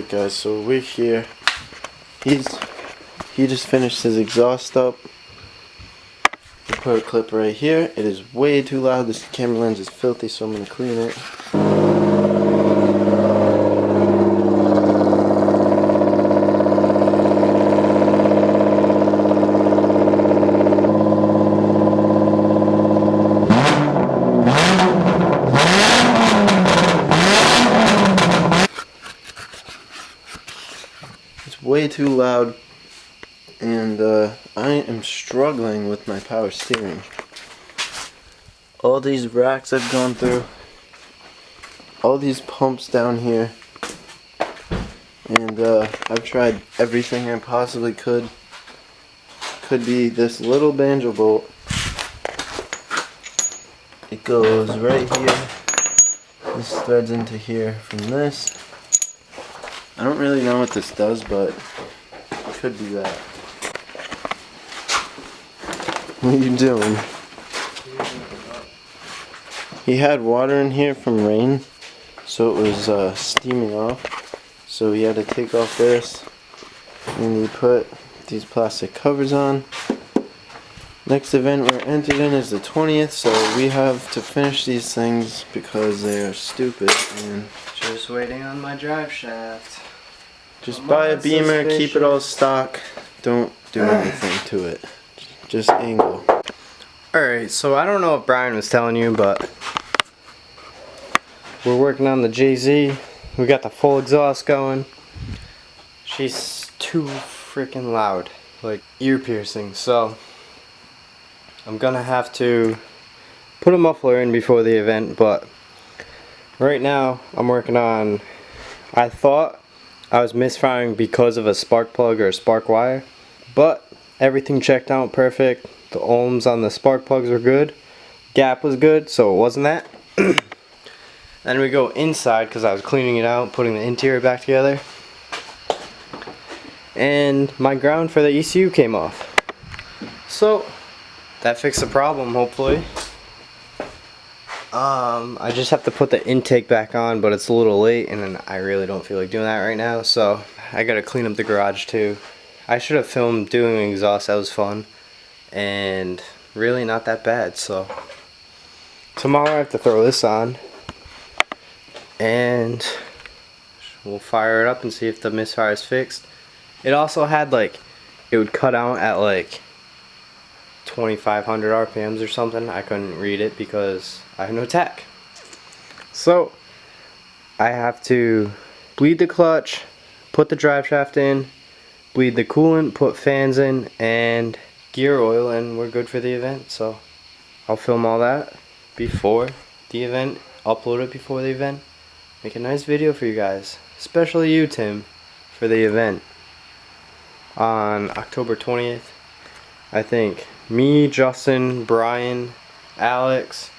Alright guys, so we're here. He just finished his exhaust up. We put a clip right here. It is way too loud. This camera lens is filthy, so I'm going to clean it. It's way too loud, and I am struggling with my power steering. All these racks I've gone through, all these pumps down here, and I've tried everything I possibly could. Could be this little banjo bolt. It goes right here. This threads into here from this. I don't really know what this does, but it could be that. What are you doing? He had water in here from rain, so it was steaming off. So he had to take off this, and he put these plastic covers on. Next event we're entered in is the 20th, so we have to finish these things because they are stupid. And just waiting on my drive shaft. Just buy a Beamer, keep it all stock. Don't do anything to it. Just angle. Alright, so I don't know if Brian was telling you, but we're working on the JZ. We got the full exhaust going. She's too freaking loud, like ear piercing. So I'm gonna have to put a muffler in before the event, but right now I'm working on, I thought I was misfiring because of a spark plug or a spark wire, but everything checked out perfect. The ohms on the spark plugs were good, gap was good, so it wasn't that. Then we go inside because I was cleaning it out, putting the interior back together, and my ground for the ECU came off. So that fixed the problem, hopefully. I just have to put the intake back on, but it's a little late, and I really don't feel like doing that right now, so I gotta clean up the garage too. I should have filmed doing an exhaust. That was fun, and really not that bad. So tomorrow I have to throw this on, and we'll fire it up and see if the misfire is fixed. It also had, like, it would cut out at like 2,500 RPMs or something. I couldn't read it because I have no tach. So I have to bleed the clutch, put the drive shaft in, bleed the coolant, put fans in, and gear oil, and we're good for the event. So I'll film all that before the event, upload it before the event, make a nice video for you guys, especially you, Tim, for the event on October 20th. I think me, Justin, Brian, Alex,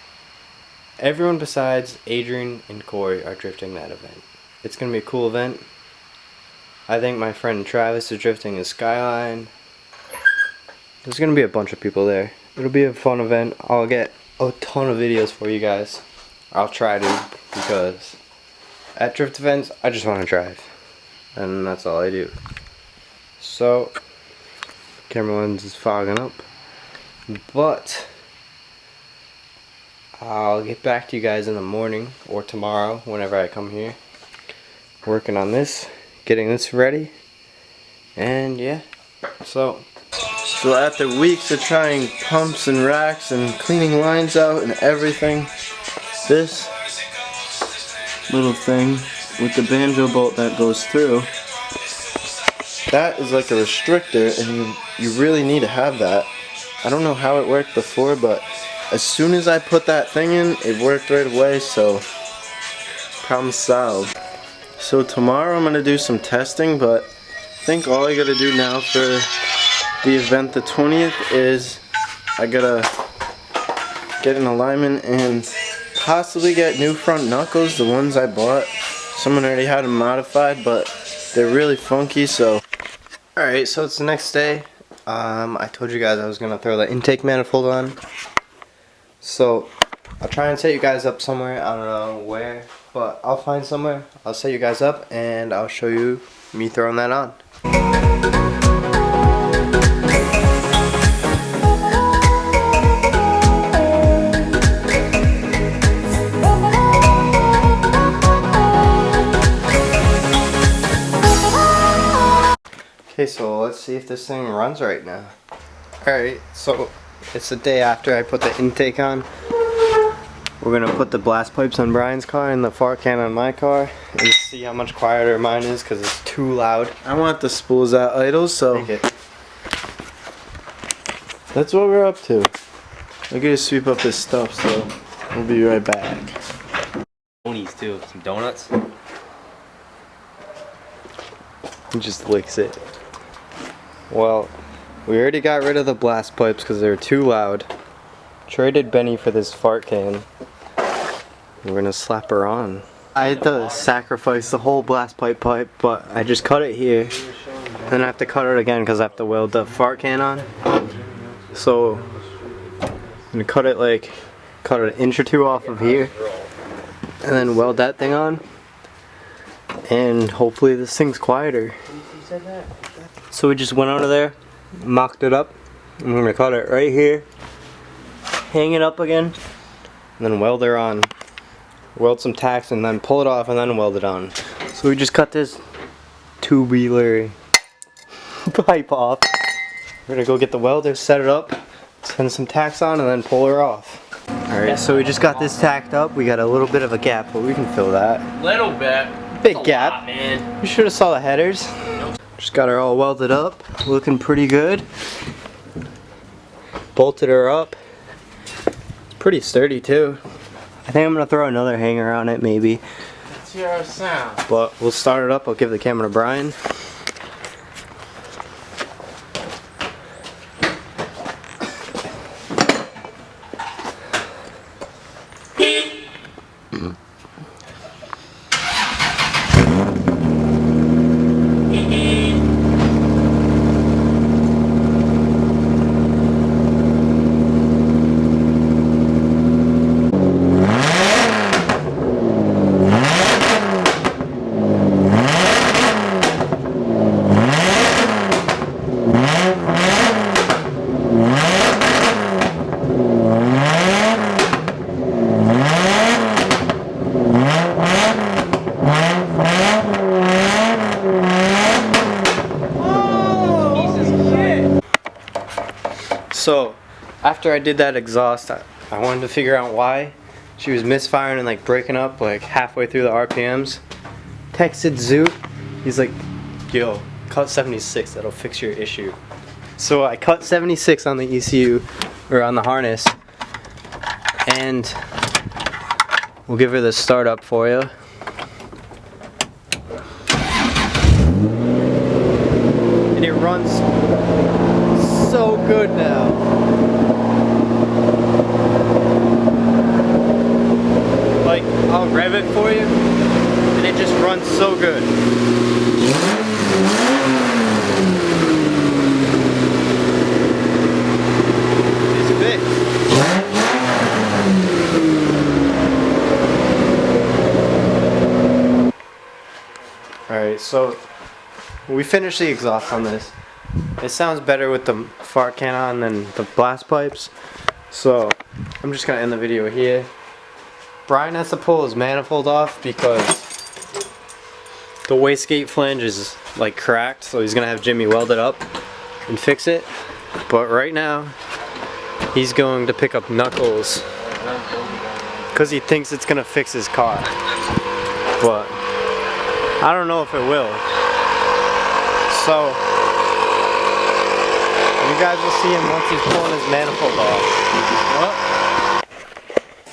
everyone besides Adrian and Corey are drifting that event. It's gonna be a cool event. I think my friend Travis is drifting his Skyline. There's gonna be a bunch of people there. It'll be a fun event. I'll get a ton of videos for you guys. I'll try to, because at drift events I just want to drive, and that's all I do. So camera lens is fogging up, but I'll get back to you guys in the morning or tomorrow whenever I come here, working on this, getting this ready, and yeah. So after weeks of trying pumps and racks and cleaning lines out and everything, this little thing with the banjo bolt that goes through, that is like a restrictor, and you really need to have that. I don't know how it worked before, but as soon as I put that thing in, it worked right away, so problem solved. So tomorrow I'm going to do some testing, but I think all I got to do now for the event the 20th is I gotta get an alignment and possibly get new front knuckles. The ones I bought, someone already had them modified, but they're really funky. So alright, so it's the next day. I told you guys I was gonna throw the intake manifold on, so I'll try and set you guys up somewhere. I don't know where. but I'll find somewhere. I'll set you guys up and I'll show you me throwing that on. Okay, so let's see if this thing runs right now. Alright, so it's the day after I put the intake on. We're gonna put the blast pipes on Brian's car and the fart can on my car and see how much quieter mine is because it's too loud. I want the spools at idle, so Take it. that's what we're up to. I gotta sweep up this stuff, so we'll be right back. Ponies too, some donuts. He just licks it. Well, we already got rid of the blast pipes because they were too loud. Traded Benny for this fart can. We're gonna slap her on. I had to sacrifice the whole blast pipe, but I just cut it here. Then I have to cut it again because I have to weld the fart can on. So I'm gonna cut it an inch or two off of here, and then weld that thing on. And hopefully this thing's quieter. So we just went under there, mocked it up, and we're gonna cut it right here, hang it up again, and then weld her on. Weld some tacks and then pull it off and then weld it on. So we just cut this tubular pipe off. We're gonna go get the welder, set it up, send some tacks on, and then pull her off. Alright, so we just got this tacked up. We got a little bit of a gap, but we can fill that. Little bit. Big gap. Lot, man. You should have saw the headers. Just got her all welded up, looking pretty good. Bolted her up. It's pretty sturdy too. I think I'm gonna throw another hanger on it maybe. Let's hear our sound. But we'll start it up. I'll give the camera to Brian. So, after I did that exhaust, I wanted to figure out why she was misfiring and like breaking up like halfway through the RPMs. Texted Zoot, he's like, yo, cut 76, that'll fix your issue. So I cut 76 on the ECU, or on the harness, and we'll give her the startup for you. And it runs so good now. Like, I'll rev it for you, and it just runs so good. It's fixed. Alright, so we finished the exhaust on this. It sounds better with the fart can on than the blast pipes. So I'm just gonna end the video here. Brian has to pull his manifold off because the wastegate flange is like cracked, so he's gonna have Jimmy weld it up and fix it. But right now he's going to pick up Knuckles because he thinks it's gonna fix his car. But I don't know if it will. So you guys will see him once he's pulling his manifold off.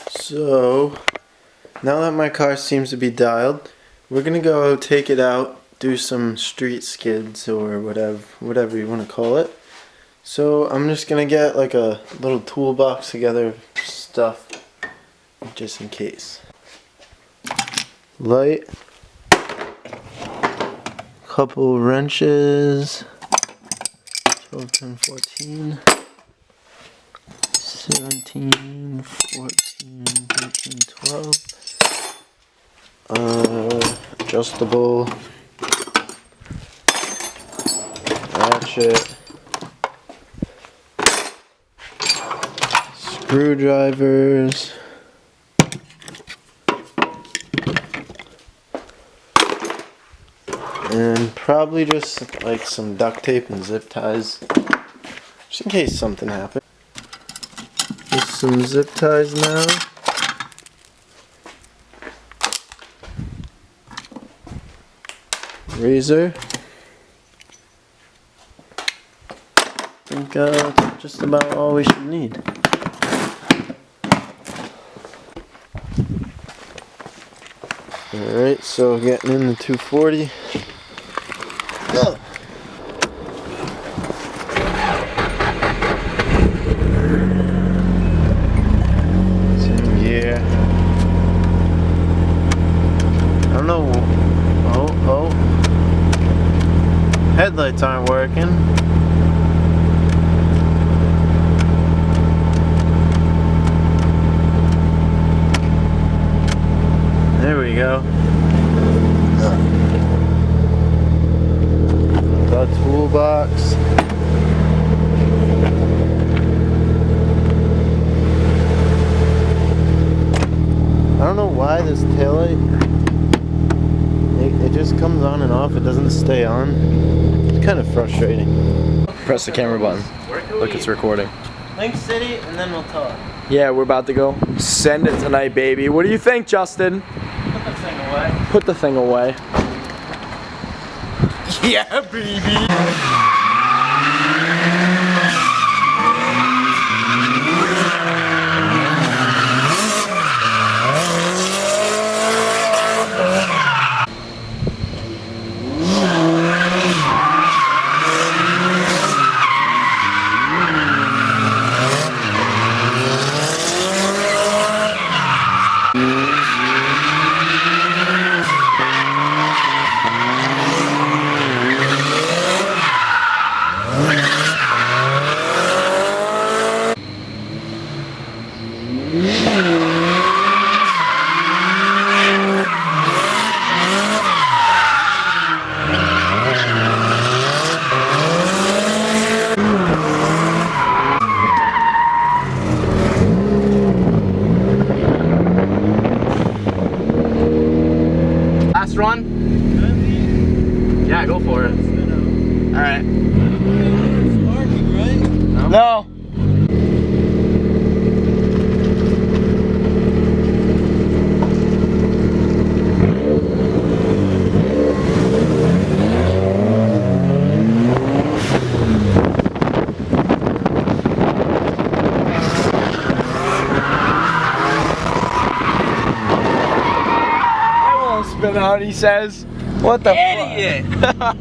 So, now that my car seems to be dialed, we're gonna go take it out, do some street skids or whatever you want to call it. So I'm just gonna get like a little toolbox together of stuff, just in case. Light, couple wrenches. 12, 10, 14, 17, 14, 13, 12. Adjustable ratchet, screwdrivers, and probably just like some duct tape and zip ties, just in case something happens. Just some zip ties now. Razor. I think that's just about all we should need. Alright, so getting in the 240. Go! Same gear. I don't know. Oh. Headlights aren't working. There we go. The toolbox. I don't know why this taillight, it just comes on and off, it doesn't stay on. It's kind of frustrating. Press the camera button. Look, it's recording. Link City, and then we'll talk. Yeah, we're about to go send it tonight, baby. What do you think, Justin? Put the thing away. Put the thing away. Yeah, baby. Last run? Yeah, go for it. Alright. No. Spin out, he says. What the Idiot! fuck?